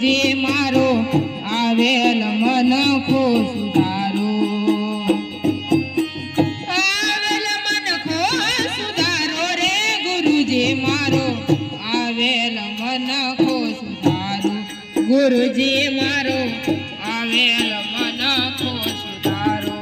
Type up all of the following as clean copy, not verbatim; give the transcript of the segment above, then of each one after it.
ગુરુજી મારો આવેલ મન ખો સુધારો, આવેલ મન ખો સુધારો રે ગુરુજી મારો આવેલ મન ખો સુધારો, ગુરુજી મારો આવેલ મન ખો સુધારો.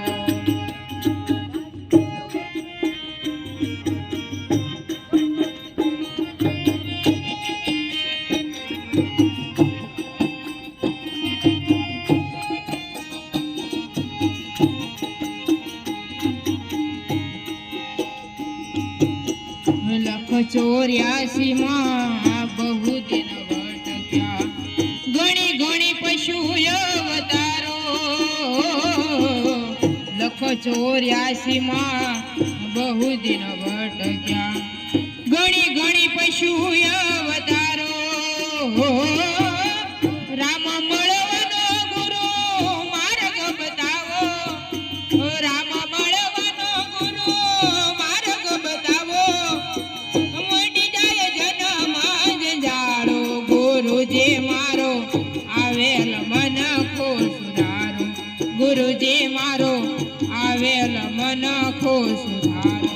લખ 84 માં બહુ દિન ભટક્યા, ઘણી ઘણી પશુ અવતારો. લખ 84 માં બહુ દિન ભટક્યા, ઘણી ઘણી પશુ અવતારો. રામ મળવાનો ગુરુ માર્ગ બતાવો, રામ મળવાનો ગુરુ માર્ગ બતાવો, મટી જાય જન્મ જંજાળો. ગુરુજી મારો આવેલ મન ખો સુધારો, ગુરુજી મારો આવેલ મન ખો સુધારો.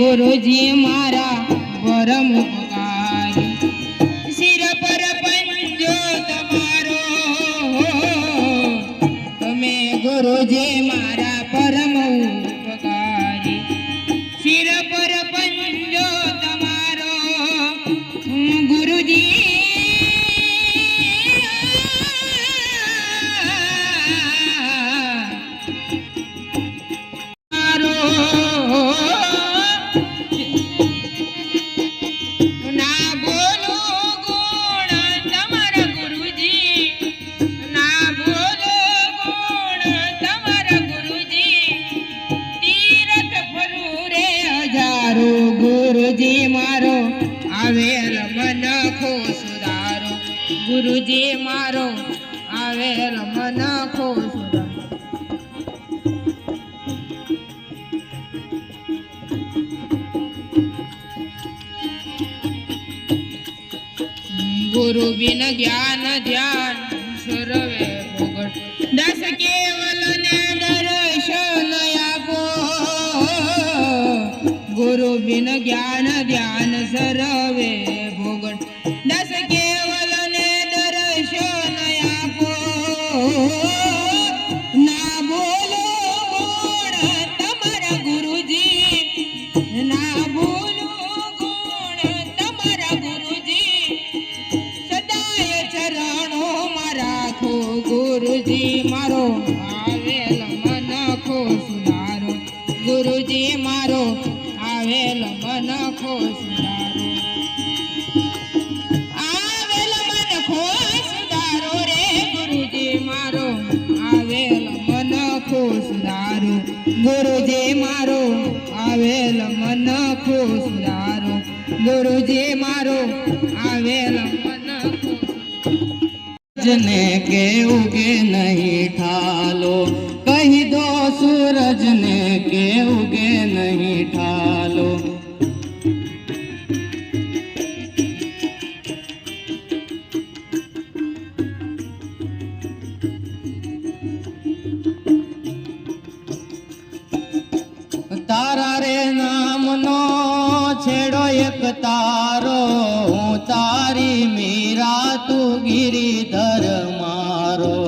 ગુરુજી મારા પરમ ઉપકારી, શિર પર પંજો તમારો. તમે ગુરુજી મારા પરમ ઉપકારી, શિર પર પંજો તમારો. ગુરુજી ગુરુજી મારો આવેલ મન ખો સુધારો, ગુરુજી મારો આવેલ મન ખો સુધારો. ગુરુ બિન જ્ઞાન ધ્યાન સર્વે ભોગટ, દાસ કેવલ ને દર્શન આપો. ગુરુ બિન જ્ઞાન ધ્યાન સર્વે ભોગટ, દાસ કેવલ ને દર્શન આપો. ના બોલો ગુણ તમારા ગુરુજી, ના બોલો ગુણ તમારા ગુરુજી, સદાય ચરણો માં રાખો. ગુરુજી મારો આવેલ મન ખો સુધારો, ગુરુજી મારો આવેલ મન ખો સુધારો. આવેલ મન ખો સુધારો રે ગુરુજી મારો આવેલ મન ખો સુધારો, ગુરુજી મારો આવેલ મન ખો સુધારો, ગુરુજી મારો આવેલ મન ખો. सूरज ने केहू के नहीं ठालो, कही दो सूरज ने केहू के नहीं ठालो. तारा रे नाम नो छेड़ो एक तारो, तारी मीरा तू गिरिधर मारो.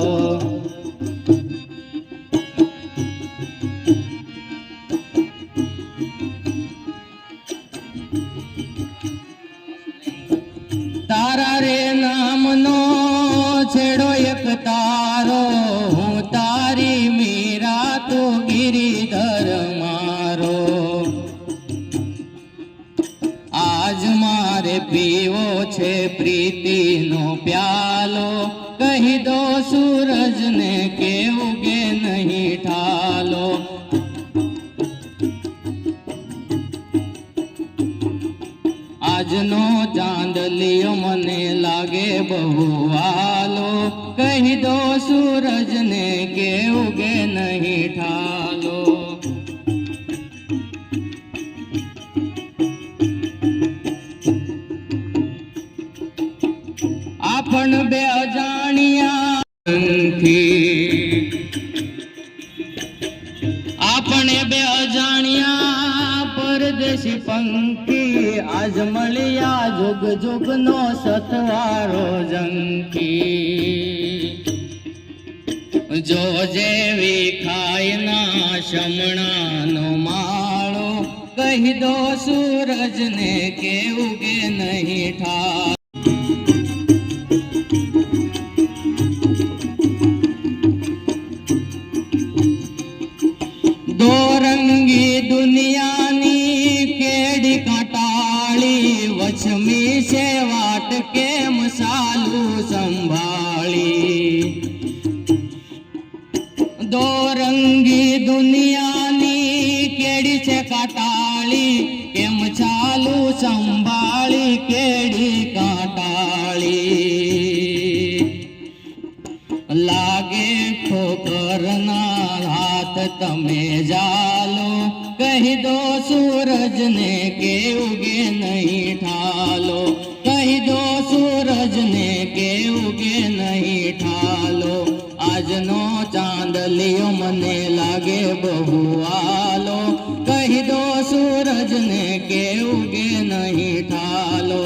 तारा रे नाम नो छेड़ो एक तारो, तारी मीरा तू गिरिधर मारो. આજ મારે પીવો છે પ્રીતિનો પ્યાલો કહી દો સૂરજને કે ઉગે નહીં ઠાલો આજનો ચાંદલિયો મને લાગે બહુ વાલો કહી દો સૂરજને કે ઉગે નહીં ઠાલો આપણ બે અજાણ્યા આપણે બે અજાણ્યા પરદેશી પંખી આજ મળ્યા જુગ જુગનો સથવારો જંખી જો જેવી ખાય ના શમણાનો માળો કહી દો સૂરજને કે ઉગે નહીં ઠા दो रंगी दुनियानी केड़ी काटाली वचमी से वाट के मसालू संभाली दो रंगी दुनियानी केड़ी से काटाली के मसालू संभाली केड़ी काटाली लागे ठोकरना हाथ तमे जालो कही दो सूरजने के उगे नहीं ठालो कही दो सूरजने के उगे नहीं ठालो આજનો ચાંદલિયો મને લાગે બહુ આલો કહી દો સૂરજને કે ઉગે નહીં ઠાલો